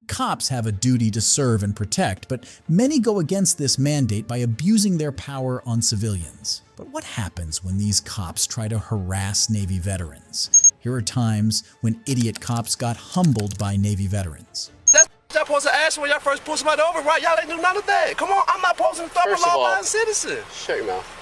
Cops have a duty to serve and protect, but many go against this mandate by abusing their power on civilians. But what happens when these cops try to harass Navy veterans? Here are times when idiot cops got humbled by Navy veterans. That's what y'all supposed to ask when y'all first pull somebody over, right? Y'all ain't do none of that. Come on, I'm not supposed to stop a law-abiding citizen. Shut your mouth.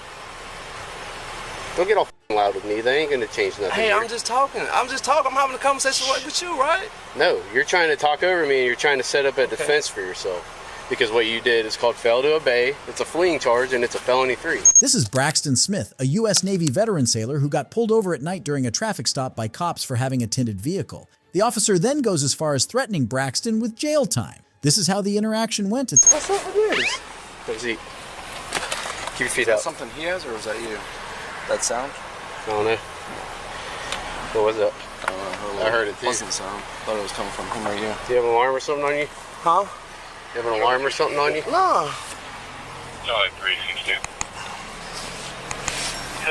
Don't get all loud with me. They ain't gonna change nothing. Hey, here. I'm just talking. I'm having a conversation with you, right? No, you're trying to talk over me and you're trying to set up a defense for yourself. Because what you did is called fail to obey, it's a fleeing charge, and it's a felony 3. This is Braxton Smith, a U.S. Navy veteran sailor who got pulled over at night during a traffic stop by cops for having a tinted vehicle. The officer then goes as far as threatening Braxton with jail time. This is how the interaction went. What's up with this? Let's eat. Keep your feet out. Is that something he has, or was that you? That sound? I don't know. What was that? I don't know. I heard it too. Wasn't sound. Thought it was coming from him or you. Do you have an alarm or something on you? Huh? You have an alarm or something on you? No. Charlie 316.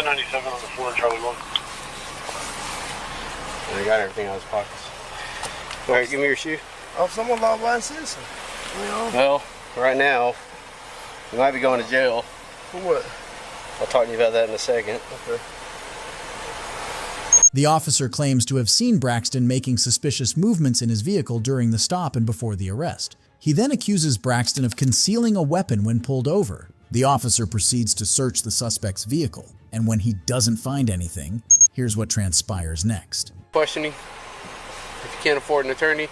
1097 on the 4, Charlie 1. I got everything out of his pockets. All right, give me your shoe. I'm a law-abiding citizen. You know? Well, right now, you might be going to jail. For what? I'll talk to you about that in a second. Okay. The officer claims to have seen Braxton making suspicious movements in his vehicle during the stop and before the arrest. He then accuses Braxton of concealing a weapon when pulled over. The officer proceeds to search the suspect's vehicle, and when he doesn't find anything, here's what transpires next. Questioning. If you can't afford an attorney,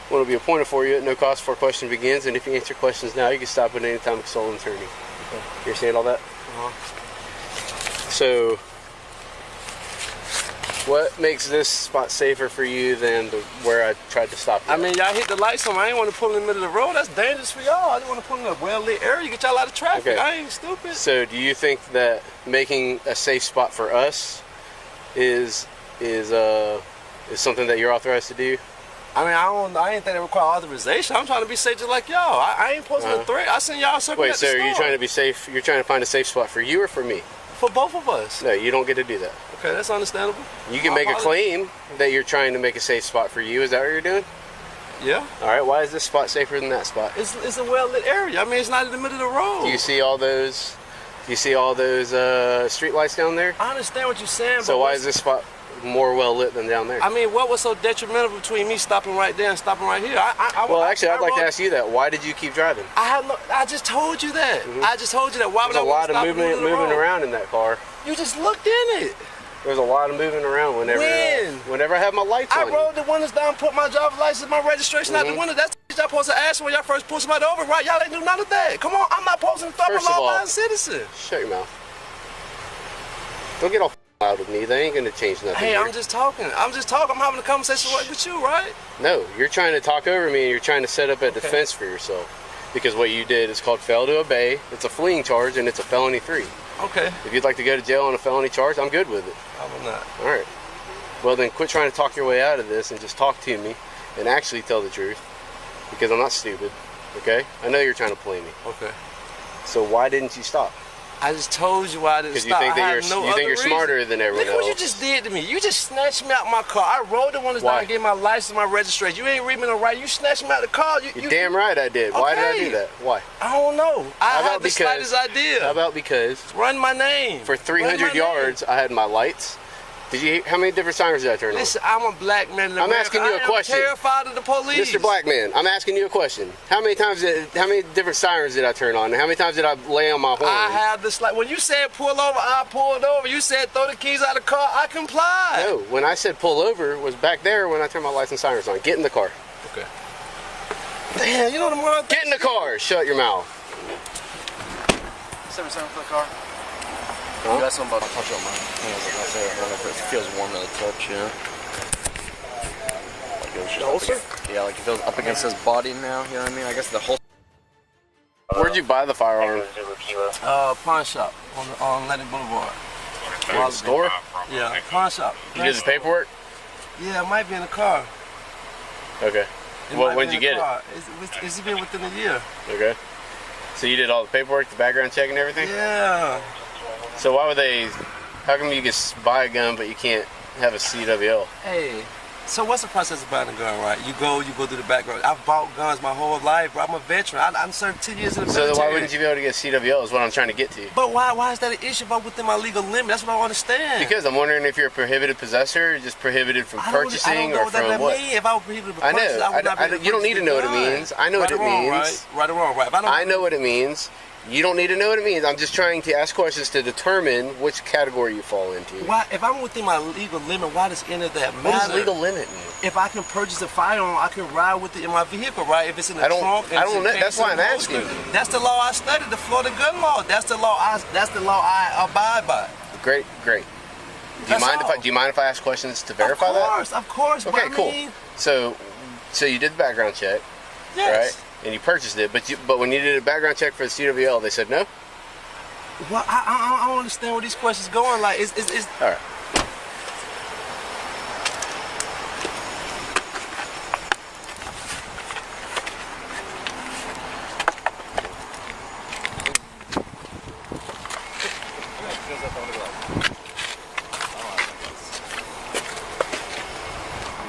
one will be appointed for you at no cost before question begins, and if you answer questions now, you can stop at any time and consult an attorney. Okay. You understand all that? So, what makes this spot safer for you than where I tried to stop you? I mean, y'all hit the lights on. I ain't want to pull in the middle of the road. That's dangerous for y'all. I didn't want to pull in a well-lit area. Get y'all out of traffic. Okay. I ain't stupid. So, do you think that making a safe spot for us is something that you're authorized to do? I mean, I ain't think they require authorization. I'm trying to be safe just like y'all. I ain't posing a threat. I send y'all something. Wait, so are you trying to be safe? You're trying to find a safe spot for you or for me? For both of us. No, you don't get to do that. Okay, that's understandable. You can make a claim that you're trying to make a safe spot for you. Is that what you're doing? Yeah. All right. Why is this spot safer than that spot? It's a well-lit area. I mean, it's not in the middle of the road. Do you see all those? Street lights down there? I understand what you're saying. So why is this spot more well lit than down there? I mean, what was so detrimental between me stopping right there and stopping right here? Actually, I'd like to ask you that. Why did you keep driving? I just told you that. I just told you that. Why would There's I a lot of stop moving around in that car. You just looked in it. There's a lot of moving around whenever I have my lights on. I rolled the windows down, put my driver's license, my registration out the window. That's what y'all supposed to ask when y'all first pull somebody over, right? Y'all ain't do none of that. Come on, I'm not supposed to stop a law-abiding citizen. Shut your mouth. Don't get all loud with me. They ain't gonna change nothing. Hey, here. I'm just talking. I'm having a conversation with you, right? No, you're trying to talk over me and you're trying to set up a defense for yourself. Because what you did is called fail to obey, it's a fleeing charge, and it's a felony 3. Okay. If you'd like to go to jail on a felony charge, I'm good with it. I will not. All right. Well, then quit trying to talk your way out of this and just talk to me and actually tell the truth. Because I'm not stupid, okay? I know you're trying to play me. Okay. So why didn't you stop? I just told you why I didn't stop. Because you think you're smarter than everyone else. Look what you just did to me. You just snatched me out my car. I rolled the windows down and gave my license, my registration. You ain't read me no right. You snatched me out the car. You're damn right I did. Okay. Why did I do that? Why? I don't know. I had the slightest idea. How about because? Run my name. For 300 yards, I had my lights. How many different sirens did I turn on? Listen, I'm a black man in America. I'm asking you a question. I'm terrified of the police. Mr. Black Man, I'm asking you a question. How many different sirens did I turn on? And how many times did I lay on my horn? I have this, like, when you said pull over, I pulled over. You said throw the keys out of the car, I complied. No, when I said pull over was back there when I turned my lights and sirens on. Get in the car. Okay. Damn, you know what I'm going to Get in the car. Shut your mouth. 77 for the car. Huh? You got something about to touch on mine. I don't know if it feels warm to the touch, you know? Like it was just holster? Yeah, like it feels up against his body now, you know what I mean? I guess the whole... Where'd you buy the firearm? Pawn shop on Atlantic Boulevard. The store? Yeah, pawn shop. You did the paperwork? Yeah, it might be in the car. Okay. Well, when'd you get it? It's been within a year. Okay. So you did all the paperwork, the background check and everything? Yeah. So why would they, how come you can buy a gun but you can't have a CWL? Hey, So what's the process of buying a gun, right? You go through the background. I've bought guns my whole life, bro. I'm a veteran. I'm served 10 years in the military. So why wouldn't you be able to get CWL is what I'm trying to get to. But why is that an issue if I'm within my legal limit? That's what I don't understand. Because I'm wondering if you're a prohibited possessor, or just prohibited from purchasing, I don't know or what that from what? mean. If I was prohibited from I purchasing, know. I would not be able to You don't need to know what it gun. means. I know what it means. Right or wrong, right? If I know what it means. You don't need to know what it means. I'm just trying to ask questions to determine which category you fall into. Why, if I'm within my legal limit, why does any of that matter? What does legal limit mean? If I can purchase a firearm, I can ride with it in my vehicle, right? If it's in the trunk, I don't know. That's why I'm asking. That's the law I studied, the Florida gun law. That's the law I abide by. Great. Do you mind if I ask questions to verify that? Of course. Okay, cool. So you did the background check, yes. right? And you purchased it, but when you did a background check for the CWL, they said no? Well, I don't understand where these questions going. Like, it's All right.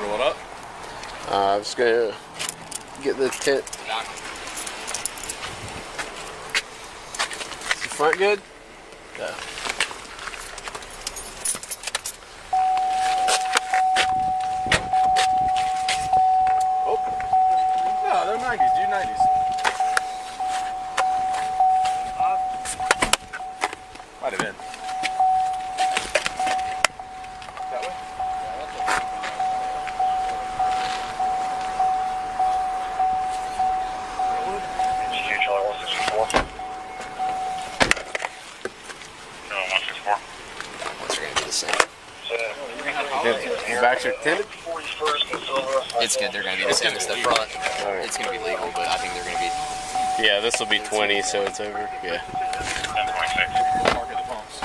Roll it up. I'm just gonna get the tent. Is the front good? Yeah. Oh. No, they're 90s. Do 90s. Might have been. That way? Charlie 164. No, 164. What's going to be the same? The backs are tinted? It's good. They're going to be the same as the front. Alright. It's going to be legal, but I think they're going to be. Yeah, this will be 20, so it's over. Yeah. 1026. Mark of the pumps.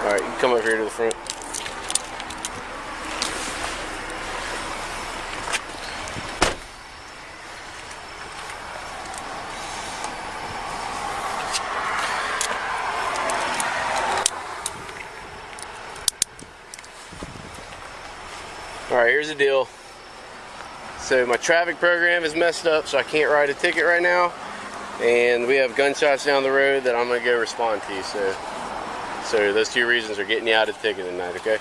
Alright, you can come over here to the front. Alright, here's the deal. So my traffic program is messed up, so I can't write a ticket right now. And we have gunshots down the road that I'm gonna go respond to. So those two reasons are getting you out of the ticket tonight, okay?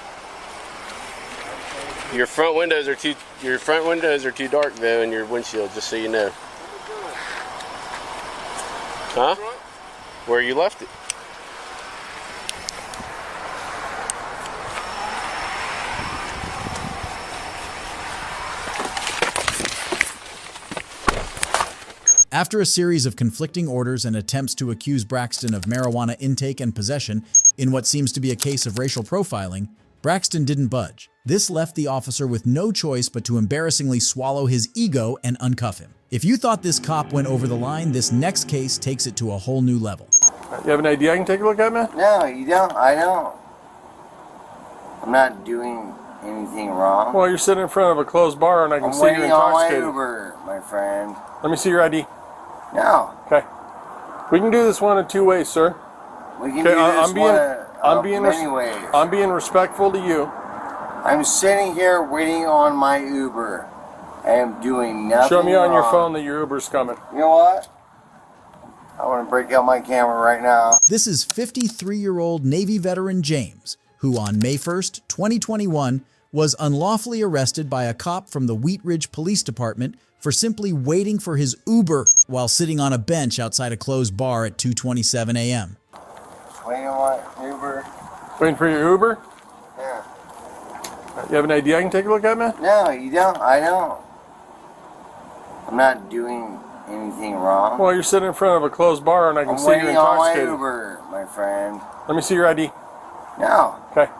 Your front windows are too dark though in your windshield, just so you know. Huh? Where you left it. After a series of conflicting orders and attempts to accuse Braxton of marijuana intake and possession in what seems to be a case of racial profiling, Braxton didn't budge. This left the officer with no choice but to embarrassingly swallow his ego and uncuff him. If you thought this cop went over the line, this next case takes it to a whole new level. You have an ID I can take a look at, man? No, you don't. I don't. I'm not doing anything wrong. Well, you're sitting in front of a closed bar and I can see you're waiting on my intoxicated. Uber, my friend. Let me see your ID. No. Okay. We can do this one in two ways, sir. We can Okay, do this I'm ways. I'm being respectful to you. I'm sitting here waiting on my Uber. I am doing nothing Show me on your wrong. phone that your Uber's coming. You know what? I want to break out my camera right now. This is 53-year-old Navy veteran James, who on May 1st, 2021, was unlawfully arrested by a cop from the Wheat Ridge Police Department for simply waiting for his Uber while sitting on a bench outside a closed bar at 2:27 a.m. Waiting on my Uber. Waiting for your Uber? Yeah. You have an ID I can take a look at, man? No, you don't. I don't. I'm not doing anything wrong. Well, you're sitting in front of a closed bar and I can I'm see you're waiting on my intoxicated. Uber, my friend. Let me see your ID. No. Okay.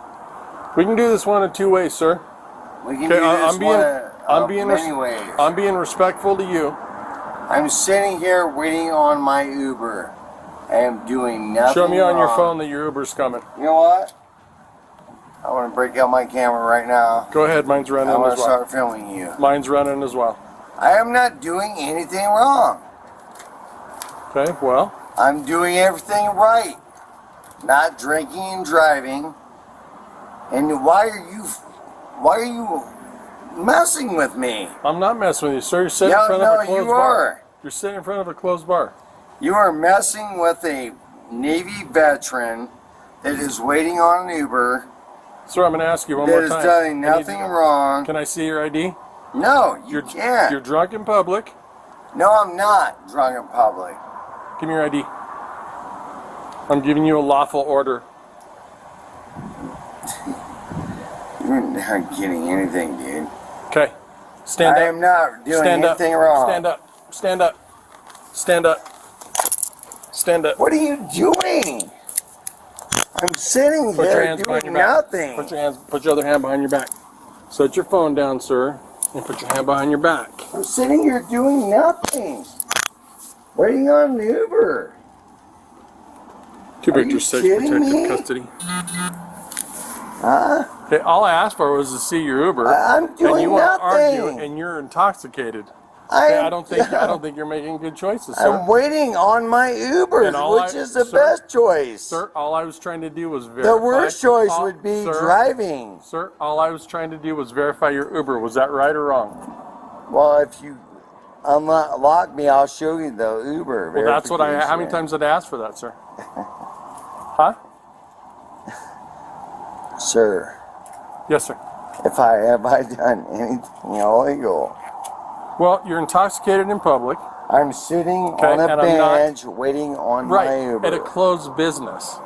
We can do this one in two ways, sir. We can Okay, do this I'm many ways. I'm being respectful to you. I'm sitting here waiting on my Uber. I am doing nothing Show me on your wrong. phone that your Uber's coming. You know what? I want to break out my camera right now. Go ahead, mine's running I want as to well. start filming you. Mine's running as well. I am not doing anything wrong. Okay, well, I'm doing everything right. Not drinking and driving. And why are you messing with me. I'm not messing with you, sir. You're sitting No, in front no, of a closed you bar. are. You're sitting in front of a closed bar. You are messing with a Navy veteran that is waiting on an Uber Sir, I'm going to ask you one that more is time. doing nothing wrong. Can I see your ID? No, you can't. You're drunk in public. No, I'm not drunk in public. Give me your ID. I'm giving you a lawful order. You're not getting anything, dude. Okay. Stand up. I am not doing Stand up. anything wrong. Stand up. Stand up. Stand up. Stand up. What are you doing? I'm sitting Put your here hands behind doing your back. nothing. Put your other hand behind your back. Set your phone down, sir, and put your hand behind your back. I'm sitting here doing nothing. Waiting on an Uber. Two Are you Victor 6, kidding protective me? custody. Huh? Okay, all I asked for was to see your Uber. I'm and doing you want to argue, nothing. and you're intoxicated. I I don't think you're making good choices, sir. I'm waiting on my Uber, And all which is the sir, best choice. Sir, all I was trying to do was verify. The worst choice all- would be sir, driving. Sir, all I was trying to do was verify your Uber. Was that right or wrong? Well, if you unlock me, I'll show you the Uber. Well, that's what I. How many verification. times did I ask for that, sir? Huh? Sir, Yes, sir. have I done anything illegal? Well, you're intoxicated in public, I'm sitting Okay, on a and I'm not- bench waiting on right, my Uber. at a closed business,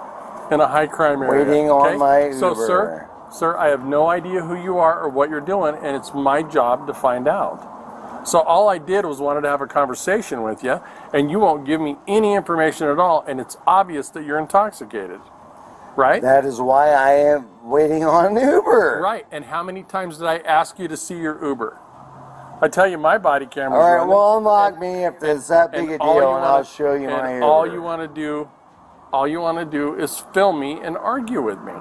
in a high crime area. Waiting on okay? my So, Uber. sir, I have no idea who you are or what you're doing, and it's my job to find out. So all I did was wanted to have a conversation with you, and you won't give me any information at all, and it's obvious that you're intoxicated, right? That is why I am waiting on an Uber. Right. And how many times did I ask you to see your Uber? I tell you, my body camera's All right, running. well, unlock me if it's that big a all deal, you and wanna- I'll show you my and Uber. all you want to do is film me and argue with me.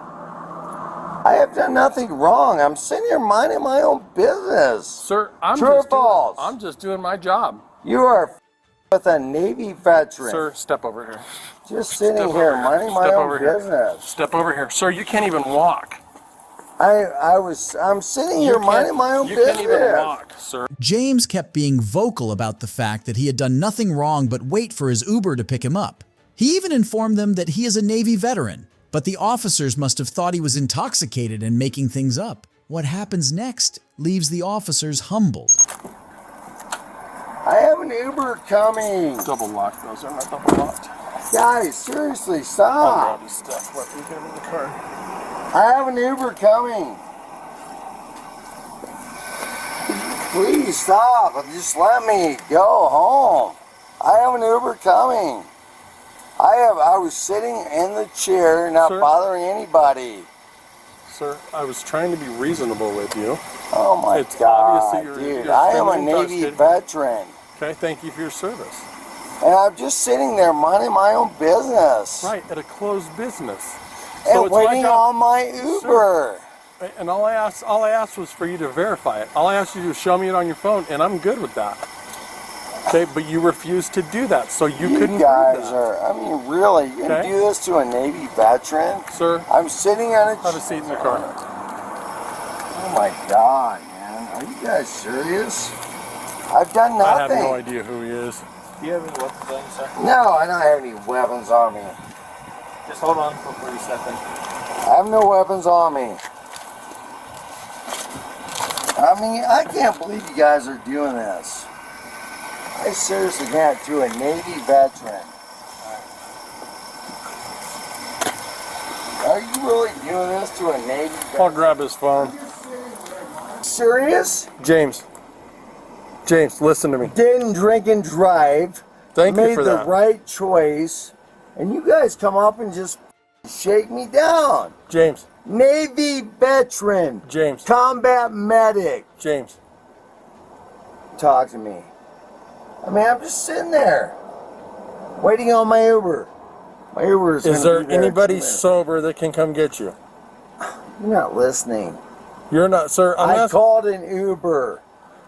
I have done nothing wrong. I'm sitting here minding my own business. Sir, I'm True or just doing, false? I'm just doing my job. You are with a Navy veteran. Sir, step over here. Just sitting Step here over minding my Step own over here. business. Step over here. Sir, you can't even walk. I'm sitting here minding my own you business. can't even walk, sir. James kept being vocal about the fact that he had done nothing wrong but wait for his Uber to pick him up. He even informed them that he is a Navy veteran, but the officers must have thought he was intoxicated and making things up. What happens next leaves the officers humbled. I have an Uber coming. Double lock those. They're not double locked. Guys, seriously, I'll stop. grab his stuff. Let me get him in the car. I have an Uber coming. Please stop. Just let me go home. I have an Uber coming. I was sitting in the chair, not Sir? bothering anybody. Sir, I was trying to be reasonable with you. Oh my It's God, obvious that you're dude! I am a extremely Navy intoxicated. veteran, Okay, thank you for your service. and I'm just sitting there minding my own business Right, at a closed business. and it's my waiting job- on my Uber. And all I asked was for you to verify it. All I asked you to do is show me it on your phone, and I'm good with that. Okay, but you refused to do that, so you couldn't You do guys that. are, I mean, really, you're gonna Okay. do this to a Navy veteran? Sir, I'm sitting on a have a seat in the car. Oh my God, man. Are you guys serious? I've done I have nothing. no idea who he is. Do you have any weapons on you, sir? No, I don't have any weapons on me. Just hold on before you step in. I have no weapons on me. I mean, I can't believe you guys are doing this. I seriously got to a Navy veteran. Are you really doing this to a Navy I'll veteran? grab his phone. Serious? James, listen to me. Didn't drink and drive. Thank you made for the that. right choice, and you guys come up and just shake me down. James, Navy veteran, James, combat medic. James. Talk to me. I mean, I'm just sitting there, waiting on my Uber. My Uber is. Is gonna there be there in anybody 2 minutes. sober that can come get you? You're not listening. You're not, sir. I'm I not. called an Uber.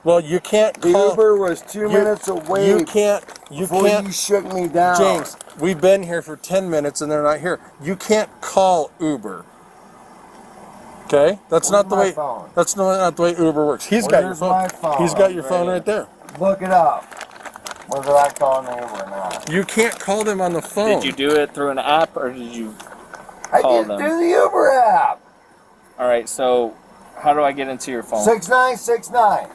Well, you can't The call. Uber was 2 minutes away. You can't. You before can't. you shook me down. James, we've been here for 10 minutes and they're not here. You can't call Uber. Okay, that's Where's not the my way. phone? That's not the way Uber works. He's got your Where's phone. my phone? He's got your phone right there. Look it up. Whether I call an Uber or not. You can't call them on the phone. Did you do it through an app or did you I call did them? through the Uber app. All right, so how do I get into your phone? 6969.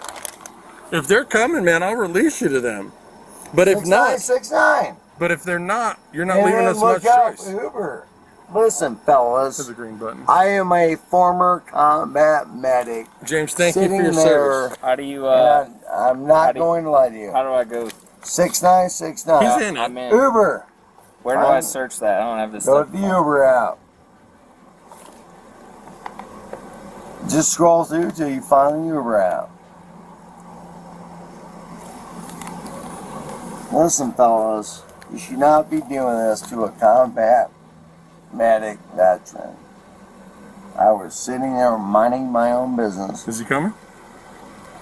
If they're coming, man, I'll release you to them. But if not, 6969. but if they're not, you're not And leaving then us much look up choice. Uber. Listen, fellas. There's a green button. I am a former combat medic. James, thank you for sitting your there, service. How do you and I'm not how do you- going to lie to you. how do I go? 6969. He's in I'm it. in. Uber. Where do I search that? I don't have this Go stuff. to the Uber app. Just scroll through till you find the Uber app. Listen, fellas, you should not be doing this to a combat medic veteran. I was sitting there minding my own business. Is he coming?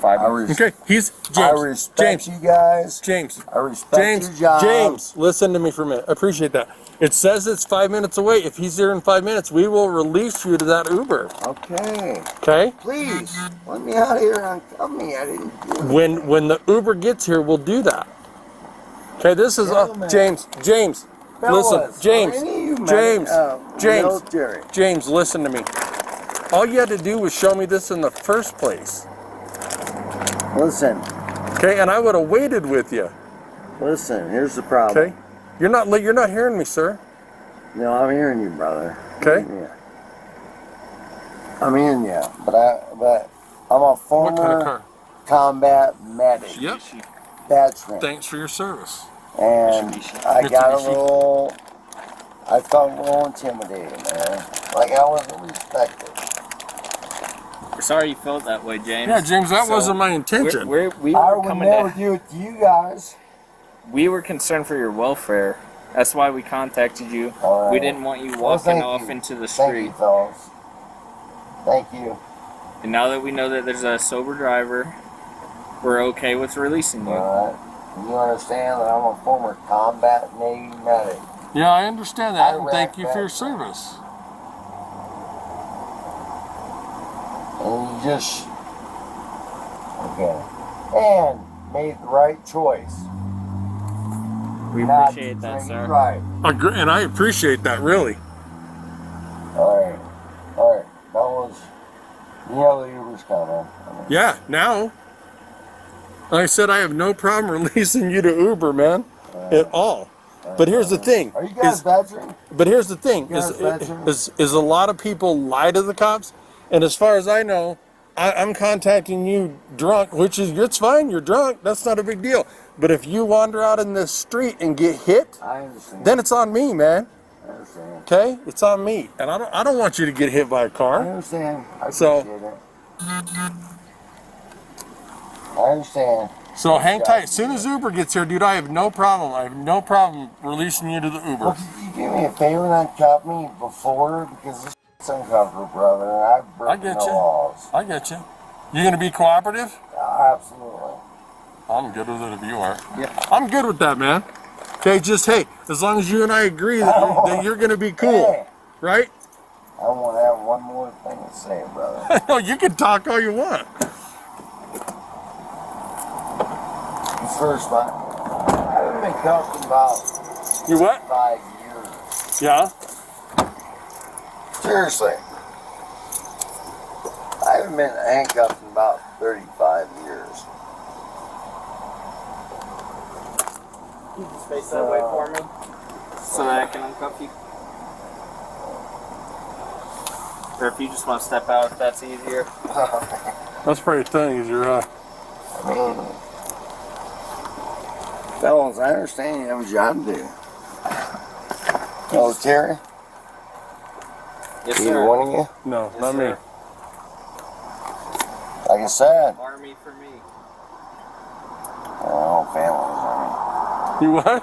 I res- Okay, he's I James. respect James. you guys. James. I respect James. your job. James. Listen to me for a minute. I appreciate that. It says it's 5 minutes away. If he's here in 5 minutes, we will release you to that Uber. Okay. Okay? Please, let me out of here and tell me I didn't do it. When the Uber gets here, we'll do that. Okay, this is Gentlemen. James. James. Fellas, Listen, James. are any of you James. James. military? James, listen to me. All you had to do was show me this in the first place. Listen, Okay, and I would have waited with you. listen, here's the problem. Okay? You're not hearing me, sir. No, I'm hearing you, brother. Okay? Yeah. I'm hearing you, but I'm a What former kind of car? combat medic Yep. veteran. Thanks for your service. And I got a Mitsubishi. little, I felt a little intimidated, man. Like I wasn't respected. We're sorry you felt that way, James. Yeah, James, that So, wasn't my intention. We I were would coming never to. do it to you guys. We were concerned for your welfare. That's why we contacted you. All right. We didn't want you Well, walking thank off you. into the Thank street. you, fellas. Thank you. And now that we know that there's a sober driver, we're okay with releasing you. Alright. You understand that I'm a former combat Navy medic. Yeah, I understand that, and Iraq thank you for your veteran. service. And you just, okay. And made the right choice. We Not appreciate that, drinking sir. Right. And I appreciate that, really. Alright. Alright. That was, you know the Uber's coming. Yeah, now, like I said, I have no problem releasing you to Uber, man, at all. But here's the thing. Are you guys veterans? But here's the thing: You guys veterans? is a lot of people lie to the cops, and as far as I know, I'm contacting you drunk, which is it's fine. You're drunk. That's not a big deal. But if you wander out in the street and get hit, I understand. then it's on me, man. I understand. Okay, it's on me, and I don't want you to get hit by a I car. understand. I So- appreciate it. I understand. So hang tight. As soon as Uber gets here, dude, I have no problem. I have no problem releasing you to the Uber. Well, could you do me a favor and uncuff me before? Because this is uncomfortable, brother, and I've broken get the you. laws. I get you. You gonna be cooperative? Absolutely. I'm good with it if you are. Yeah. I'm good with that, man. Okay, just hey, as long as you and I agree that you're gonna be cool, Hey, right? I want to have one more thing to say, brother. No, you can talk all you want. First, man, I haven't been cuffed in about You what? 5 years. Yeah. Seriously. I haven't been handcuffed in about 35 years. Can you just face that way for me? So that I can uncuff you? Or if you just want to step out, if that's easier. That's pretty thing, you're I mean, fellas, I understand you have a job to do. Hello, Terry? Yes, Either sir. one of you? no, Yes, not sir. me. Like I said, Army for me. oh, families are me. You what?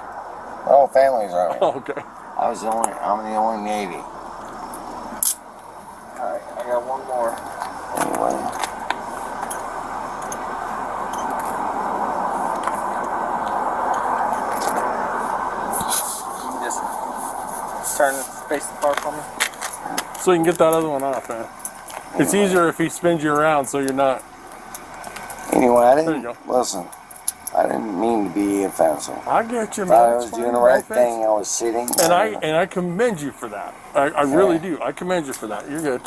Oh, families are me. Oh, okay. I'm the only Navy. Alright, I got one more. Anyway. You can just turn and face the car for me. So you can get that other one off, man. It's easier if he spins you around so you're not. Anyway, I There you didn't, go. listen, I didn't mean to be offensive. I get you, I man. was It's doing fine, the no right offense. thing. I was sitting. And I commend you for that. I really do. I commend you for that. You're good.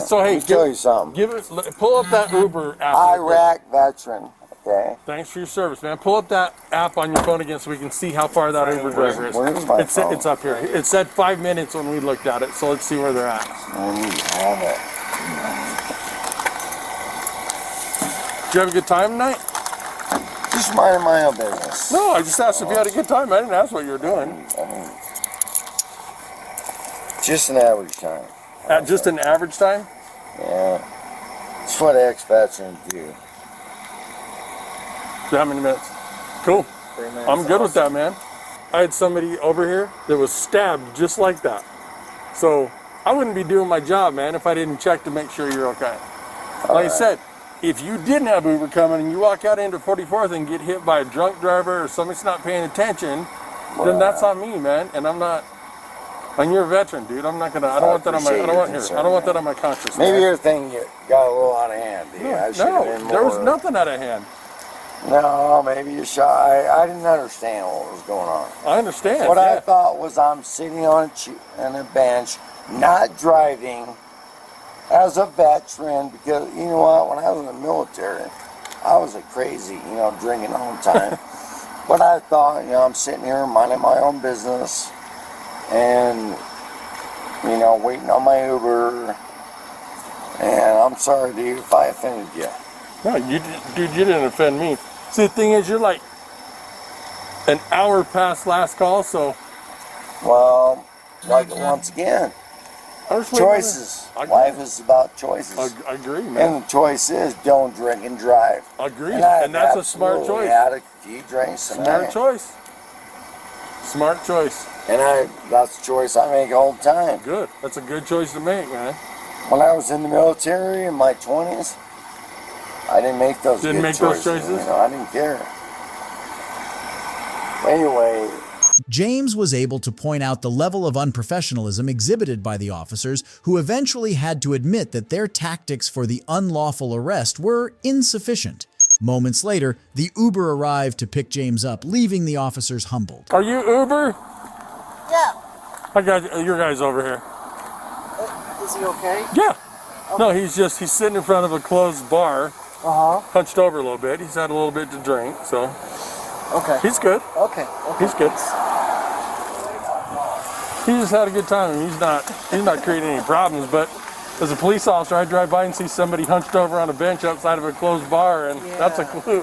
So hey, let me tell you something. Pull up that Uber app. Iraq veteran. Okay. Thanks for your service, man. Pull up that app on your phone again so we can see how far that Uber driver is. Where's my phone? It's up here. It said 5 minutes when we looked at it, so let's see where they're at. I need to have it. Did you have a good time tonight? Just minding my own business. No, I just asked if you had a good time. I didn't ask what you were doing. I mean, just an average time. At just an average time? Yeah. It's what ex-veterans do. So how many minutes? Cool. 3 minutes. I'm good with that, man. I had somebody over here that was stabbed just like that. So I wouldn't be doing my job, man, if I didn't check to make sure you're okay. Like I said, if you didn't have Uber coming and you walk out into 44th and get hit by a drunk driver or somebody's not paying attention, then that's on me, man. And I'm not. And you're a veteran, dude. I'm not gonna. I don't want that on my. I don't want that on my conscience. Maybe man. your thing got a little out of hand, dude. I should have been No, there was more- nothing out of hand. No, maybe you shot. I didn't understand what was going on. I understand. What yeah. I thought was I'm sitting on a bench, not driving, as a veteran, because you know what? When I was in the military, I was a crazy, drinking all the time. But I thought, I'm sitting here minding my own business, and waiting on my Uber. And I'm sorry, dude, if I offended you. No, you didn't offend me. See, the thing is, you're like an hour past last call, so. Well, once again, I was waiting on choices. it. Life is about choices. I agree, man. And the choice is don't drink and drive. Agreed. I And that's a smart absolutely choice. had a few drinks tonight. Smart choice. Smart choice. And that's the choice I make all the time. Good. That's a good choice to make, man. When I was in the military in my 20s, I didn't make those Didn't good make those choices. choices? I didn't care. Anyway, James was able to point out the level of unprofessionalism exhibited by the officers, who eventually had to admit that their tactics for the unlawful arrest were insufficient. Moments later, the Uber arrived to pick James up, leaving the officers humbled. Are you Uber? Yeah. I got your guy's over here. Is he okay? Yeah. No, he's sitting in front of a closed bar, hunched over a little bit. He's had a little bit to drink, so Okay. he's good. Okay. He's good. He just had a good time, and he's not creating any problems. But as a police officer, I drive by and see somebody hunched over on a bench outside of a closed bar, and that's a clue.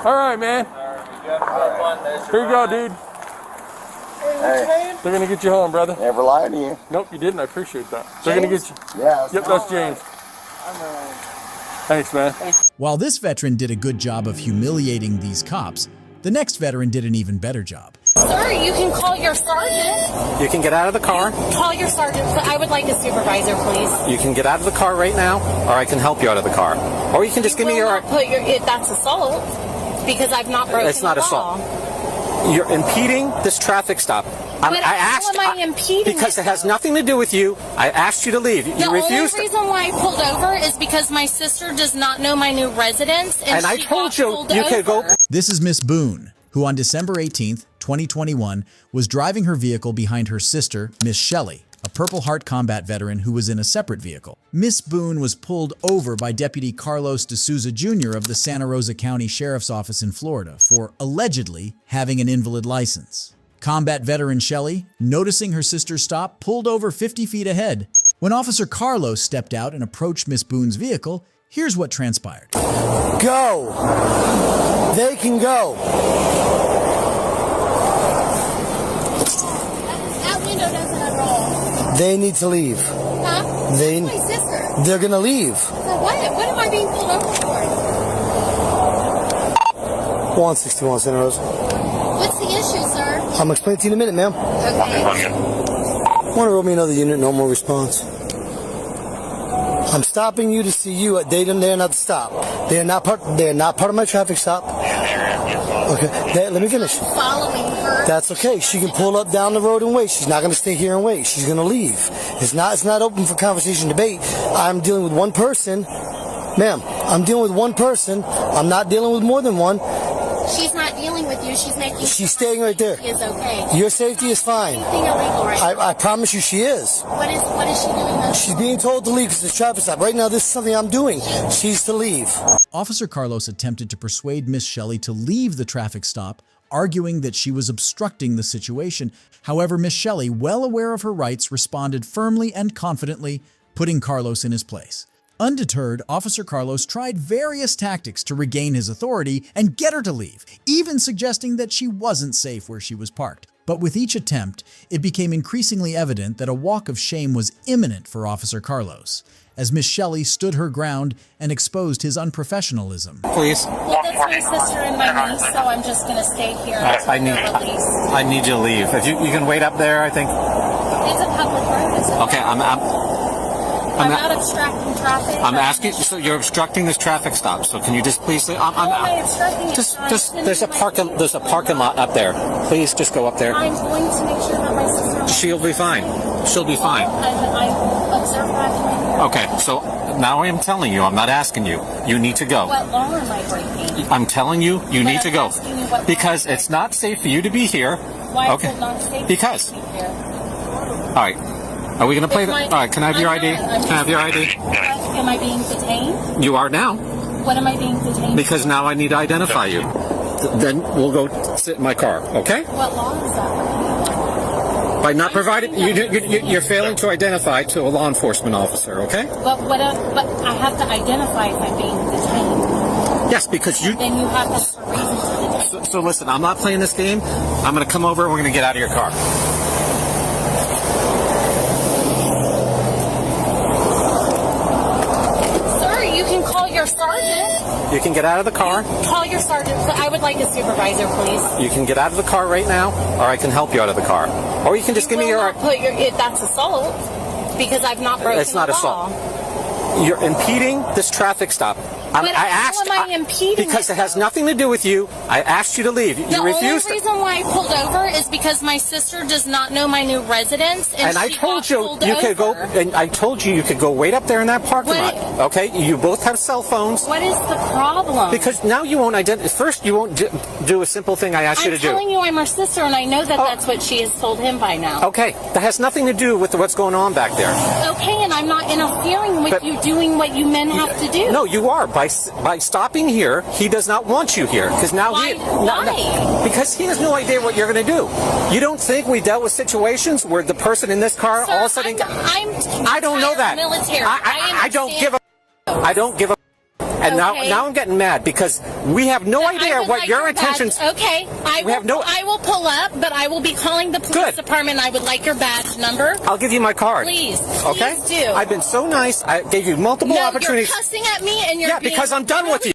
All right, man. Here you go, dude. hey, They're gonna get you home, brother. never lied to you. Nope, you didn't. I appreciate that. They're gonna get you. Yeah. Yep, that's James. Thanks, man. While this veteran did a good job of humiliating these cops, the next veteran did an even better job. Sir, you can call your sergeant. You can get out of the car. Call your sergeant. I would like a supervisor, please. You can get out of the car right now, or I can help you out of the car. Or you can just give me your... That's assault, because I've not broken It's not the assault. law. You're impeding this traffic stop. How am I impeding Because it, it has though? nothing to do with you. I asked you to leave. The You only refused. reason why I pulled over is because my sister does not know my new residence, and I she told got you pulled you could go... over. This is Miss Boone, who on December 18th, 2021, was driving her vehicle behind her sister, Miss Shelley, a Purple Heart combat veteran who was in a separate vehicle. Miss Boone was pulled over by Deputy Carlos D'Souza Jr. of the Santa Rosa County Sheriff's Office in Florida for allegedly having an invalid license. Combat veteran Shelley, noticing her sister stop, pulled over 50 feet ahead. When Officer Carlos stepped out and approached Miss Boone's vehicle, here's what transpired. Go! They can go! That window doesn't roll. They need to leave. Huh? They... My sister. They're gonna leave. For what? What am I being pulled over for? 161 Santa Rosa. What's the issue, sir? I'm gonna explain to you in a minute, ma'am. Okay. Want to roll me another unit, no more response. I'm stopping you to see you. They're not to stop. They're not part of my traffic stop. Okay, let me finish. Following her. That's okay. She can pull up down the road and wait. She's not going to stay here and wait. She's going to leave. It's not open for conversation, debate. I'm dealing with one person. Ma'am, I'm dealing with one person. I'm not dealing with more than one. She's not dealing with you. She's making. She's staying right there. Is okay. Your safety is fine. Anything illegal, right? I promise you she is. What is she doing? Though? She's being told to leave because it's a traffic stop. Right now, this is something I'm doing. She's to leave. Officer Carlos attempted to persuade Miss Shelley to leave the traffic stop, arguing that she was obstructing the situation. However, Miss Shelley, well aware of her rights, responded firmly and confidently, putting Carlos in his place. Undeterred, Officer Carlos tried various tactics to regain his authority and get her to leave, even suggesting that she wasn't safe where she was parked. But with each attempt, it became increasingly evident that a walk of shame was imminent for Officer Carlos, as Miss Shelley stood her ground and exposed his unprofessionalism. Please. Well, that's my sister and my niece, so I'm just going to stay here until they're released. I need you to leave. If you can wait up there, I think. It's a public road. It's Okay, I'm not obstructing traffic. I'm asking. So you're obstructing this traffic stop. So can you just please? How am I obstructing it? Just there's a parking lot up there. Please just go up there. I'm going to make sure that my sister. She'll be fine. She'll be fine. I observe that. Okay, so now I am telling you. I'm not asking you. You need to go. What law am I breaking? I'm telling you. You need to go what because it's not safe for you to be here. Why okay. is it not safe because. to be here? All right. Are we going to play that? All right, can I have your ID? Can I have your ID? Am I being detained? You are now. What am I being detained Because for? now I need to identify you. Then we'll go sit in my car, okay? What law is that? By not providing, you're failing to identify to a law enforcement officer, okay? But I have to identify if I'm being detained. Yes, because you... Then you have to have a reason to detain. So listen, I'm not playing this game. I'm going to come over and we're going to get out of your car. Your sergeant. You can get out of the car. Call your sergeant. I would like a supervisor, please. You can get out of the car right now, or I can help you out of the car. Or you can just give me your... That's assault, because I've not broken the law. It's not assault. You're impeding this traffic stop. How am I impeding? Because it has nothing to do with you. I asked you to leave. You refused. The only reason why I pulled over is because my sister does not know my new residence, and I told you could go. And I told you could go wait up there in that parking lot. Okay, you both have cell phones. What is the problem? Because now you won't identify. First, you won't do a simple thing I asked you to do. I'm telling you, I'm her sister, and I know that that's what she has told him by now. Okay, that has nothing to do with what's going on back there. Okay, and I'm not interfering with you doing what you men have to do. No, you are by stopping here. He does not want you here because now Why? Because he has no idea what you're going to do. You don't think we dealt with situations where the person in this car all of a sudden? I don't know that. Military. I don't give a. I don't give a. And now I'm getting mad because we have no idea what your intentions. Okay, I will pull up, but I will be calling the police department. I would like your badge number. I'll give you my card. Please, okay? Please do. I've been so nice. I gave you multiple opportunities. You're cussing at me, and you're because I'm done with you.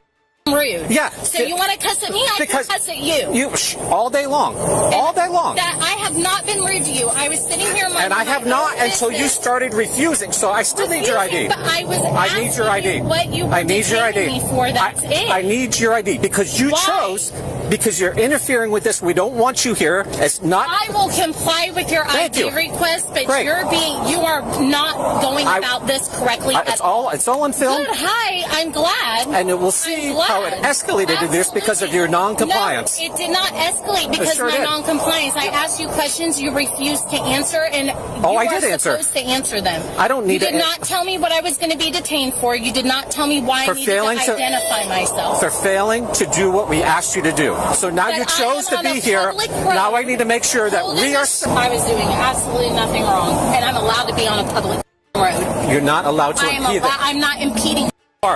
Rude. Yeah. So you want to cuss at me? I can cuss at you. All day long. All day long. I have not been rude to you. I was sitting here. And I have not until you started refusing. So I still need your ID. But I need your ID. What you I need your ID. Me for, that's it. I need your ID because you chose. Because you're interfering with this. We don't want you here. It's not. I will comply with your ID request, but you are not going about this correctly. It's all on film. Good. Hi, I'm glad. And we'll see how it escalated to this because of your non-compliance. No, it did not escalate because of my non-compliance. I asked you questions, you refused to answer, and you are supposed to answer them. I don't need You did not tell me what I was going to be detained for. You did not tell me why I needed to identify myself. For failing to do what we asked you to do. So now you chose to be here. Now I need to make sure that we are... I was doing absolutely nothing wrong, and I'm allowed to be on a public road. You're not allowed to impede. I'm not impeding.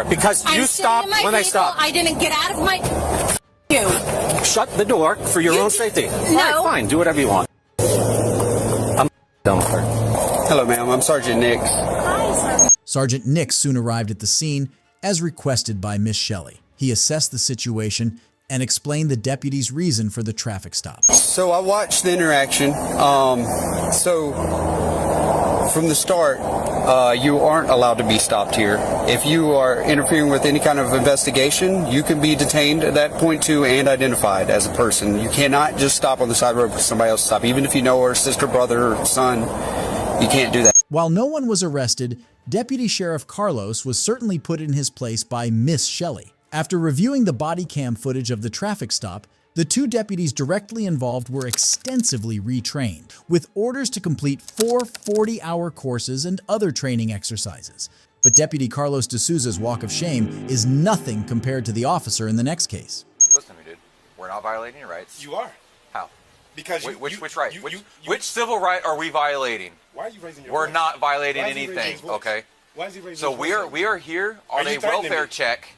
Because you stopped when I stopped. I didn't get out of my... Shut the door for your own safety. No. All right, fine. Do whatever you want. I'm done with her. Hello, ma'am. I'm Sergeant Nix. Hi, Sergeant. Sergeant Nix soon arrived at the scene, as requested by Miss Shelley. He assessed the situation and explained the deputy's reason for the traffic stop. So I watched the interaction. So from the start, You aren't allowed to be stopped here. If you are interfering with any kind of investigation, you can be detained at that point too and identified as a person. You cannot just stop on the side of the road because somebody else stopped. Even if you know her sister, brother, or son, you can't do that. While no one was arrested, Deputy Sheriff Carlos was certainly put in his place by Miss Shelley. After reviewing the body cam footage of the traffic stop, the 2 deputies directly involved were extensively retrained, with orders to complete 4 40-hour courses and other training exercises. But Deputy Carlos D'Souza's walk of shame is nothing compared to the officer in the next case. Listen to me, dude. We're not violating your rights. You are. How? Because which right? Which civil right are we violating? Why are you raising your We're voice? not violating Why is he anything, raising his voice? okay? Why is he raising So his we voice? are here on Are you a threatening welfare me? check.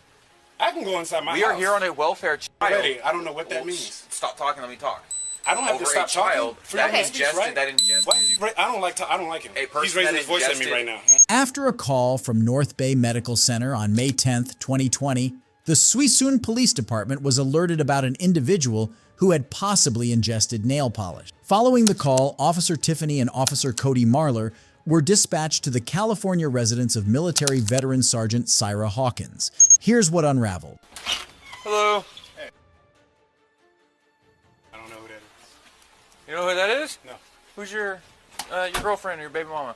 I can go inside my house. We are here on a welfare check. Already, I don't know what that means. Stop talking. Let me talk. I don't have Over to stop a child talking. Freedom that of speech, ingested. right? That ingested. Why is he I don't like him. A person He's raising that his voice at me ingested- right now. After a call from North Bay Medical Center on May 10th, 2020, the Suisun Police Department was alerted about an individual who had possibly ingested nail polish. Following the call, Officer Tiffany and Officer Cody Marler were dispatched to the California residence of military veteran Sergeant Syra Hawkins. Here's what unraveled. Hello. Hey. I don't know who that is. You know who that is? No. Who's your girlfriend or your baby mama?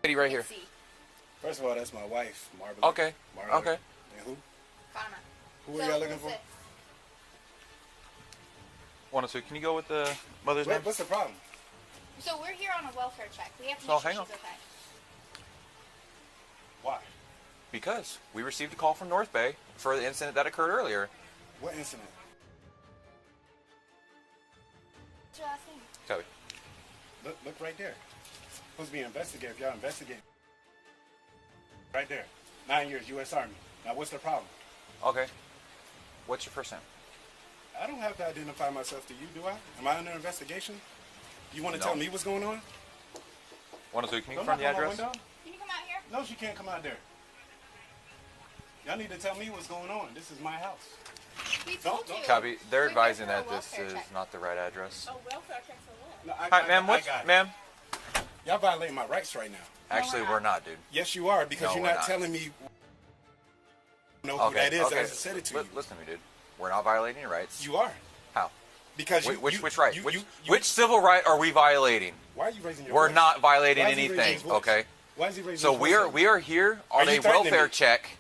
Lady right here. First of all, that's my wife, Marble. Okay. Marla. Okay. And who? Fatima. Who are y'all looking for? 102. Can you go with the mother's name? What's the problem? So we're here on a welfare check. We have to So make sure hang on. she's okay. Why? Because we received a call from North Bay for the incident that occurred earlier. What incident? What's your last name? Cody. Look right there. Supposed to be investigated. If y'all investigate. Right there. 9 years, U.S. Army. Now, what's the problem? Okay. What's your first name? I don't have to identify myself to you, do I? Am I under investigation? You want to No. tell me what's going on? 102. Can you Don't confirm the knock on my address? window. Can you come out here? No, she can't come out there. Y'all need to tell me what's going on. This is my house. We told you. Copy. They're We're here advising for a that this welfare is check. not the right address. A welfare check for what? No, Hi, ma'am. What? got it. Ma'am. Y'all violating my rights right now. Actually, we're not, dude. Yes, you are, because No, you're we're not not. telling me who that is. I just said it to you. Listen to me, dude. We're not violating your rights. You are. How? Because Which right? Which civil right are we violating? Why are you raising your We're voice? not violating Why is he raising anything, his voice? okay? Why is he raising So his we voice are at me? we are here on Are a you threatening welfare me? check.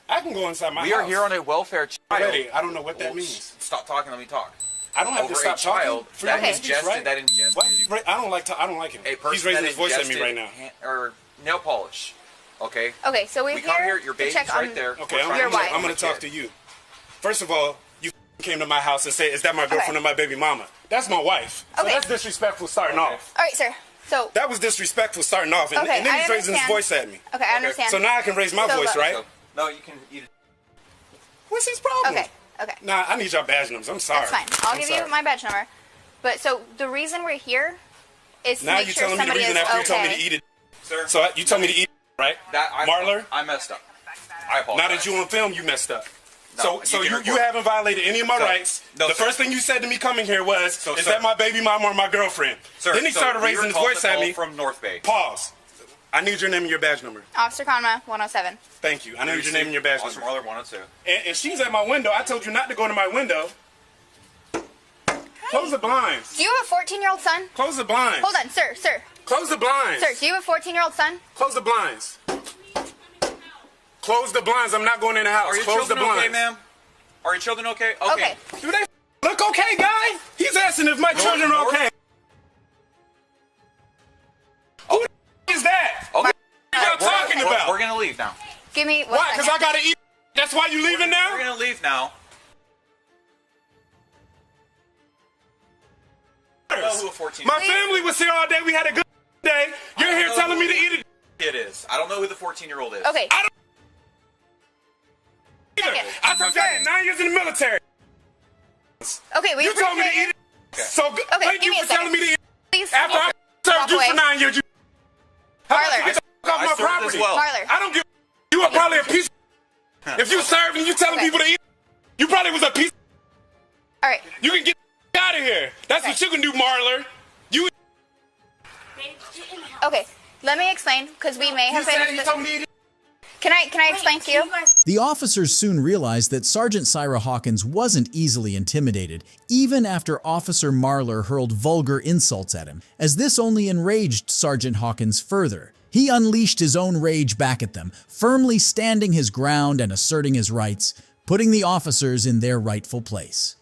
I can go inside my We house. are here on a welfare check. Already, I don't know what that means. Stop talking. Let me talk. I don't have Over to stop a child talking. that Freedom of speech, ingested right? that ingested. Why is he I don't like him. A person He's raising that his voice at me ingested right now. or nail polish. Okay. Okay, so we're We come here. Your to baby's check right on there. Okay, We're trying Your to check wife. I'm on going the to talk kid. to you. First of all, you came to my house and said, "Is that my girlfriend or my baby mama?" That's my wife. So Okay. that's disrespectful starting off. All right, sir. So That was disrespectful starting off, and, Okay, and then I he's raising his understand. voice at me. okay, I understand. So now I can raise my So voice, look- right? So, no, you can eat it. What's his problem? Okay, okay. Nah, I need your badge numbers. I'm sorry. That's fine. I'll I'm give sorry. you my badge number. But so the reason we're here is to Now make you're sure telling me the somebody reason is after you okay. told me to eat it. Sir. So you told me to eat it, right? Marler? I messed up. I apologize. Now that you on film, you messed up. No, so you can you record. haven't violated any of my So- rights. no, the sir. first thing you said to me coming here was, So, "Is sir. that my baby mama or my girlfriend?" Sir, Then he so started we raising were his called voice to at call me. from North Bay. Pause. I need your name and your badge number. Officer Conma, 107. Thank you. I need your name and your badge Officer number. Marler 102. And she's at my window. I told you not to go to my window. Close the blinds. Do you have a 14-year-old son? Close the blinds. Hold on, sir, sir. Close the blinds. Sir, do you have a 14-year-old son? Close the blinds. Close the blinds. I'm not going in the house. Are your Close the children blinds. okay, ma'am? Are your children okay? Okay. Do they look okay, guy? He's asking if my children are okay. Who the is that? Okay. What y'all talking about? We're gonna leave now. Give me one Why? Because I second. gotta eat. That's why you leaving now? We're gonna leave now. I don't know who a 14 My family was here all day. We had a good day. You're here telling me to eat it. It is. I don't know who the 14-year-old is. Okay. I don't either. Second. I told you I did 9 years in the military. Okay, we You told me to appreciate eat it. So Okay, thank give you me a for telling second. me to eat it. Please. After I served Walk you away. for 9 years, you how about Marler. you get the fuck off I my served as property? well. Marler. I don't give. You are probably a piece. If you serve and you telling Okay. people to eat, you probably was a piece. All right. You can get out of here. That's what you can do, Marler. You. Okay, let me explain, because we may have been... You told me... Can I explain to you? The officers soon realized that Sergeant Syra Hawkins wasn't easily intimidated, even after Officer Marlar hurled vulgar insults at him, as this only enraged Sergeant Hawkins further. He unleashed his own rage back at them, firmly standing his ground and asserting his rights, putting the officers in their rightful place.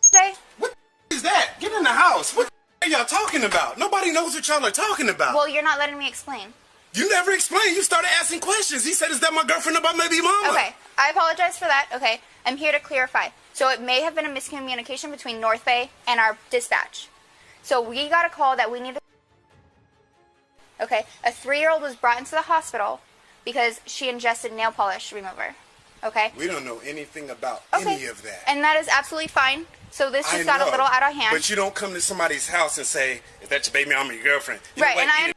What is that? Get in the house. What are y'all talking about? Nobody knows what y'all are talking about. Well, you're not letting me explain. You never explained. You started asking questions. He said, is that my girlfriend or my baby mama? Okay, I apologize for that. Okay, I'm here to clarify. So it may have been a miscommunication between North Bay and our dispatch. So we got a call that we needed... Okay, a 3-year-old was brought into the hospital because she ingested nail polish remover. Okay? We don't know anything about any of that. And that is absolutely fine. So this just got a little out of hand. But you don't come to somebody's house and say, is that your baby mama or your girlfriend? You right, and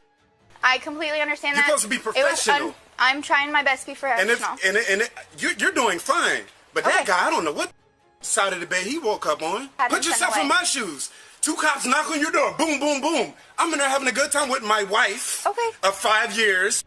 I completely understand that. You're supposed to be professional. I'm trying my best to be professional. And you're doing fine. But that guy, I don't know what side of the bed he woke up on. Put yourself in my shoes. 2 cops knock on your door. Boom, boom, boom. I'm in there having a good time with my wife of 5 years.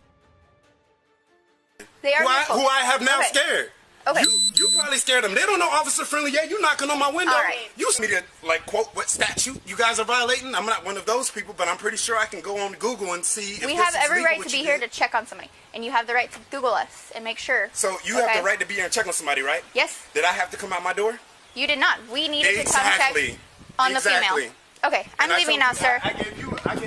They are who I have now scared. Okay. You probably scared them. They don't know Officer Friendly yet. You knocking on my window. All right. You want me to, like, quote what statute you guys are violating? I'm not one of those people, but I'm pretty sure I can go on Google and see if we this have is every legal right what to you be here did. to check on somebody. And you have the right to Google us and make sure. So you have the right to be here and check on somebody, right? Yes. Did I have to come out my door? You did not. We needed to come check on the female. Okay, I'm leaving now, sir. I gave you an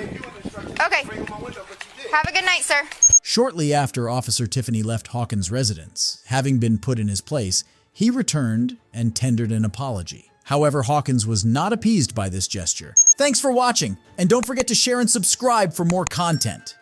instruction. Okay. To bring my window, but you did. Have a good night, sir. Shortly after Officer Tiffany left Hawkins' residence, having been put in his place, he returned and tendered an apology. However, Hawkins was not appeased by this gesture. Thanks for watching, and don't forget to share and subscribe for more content.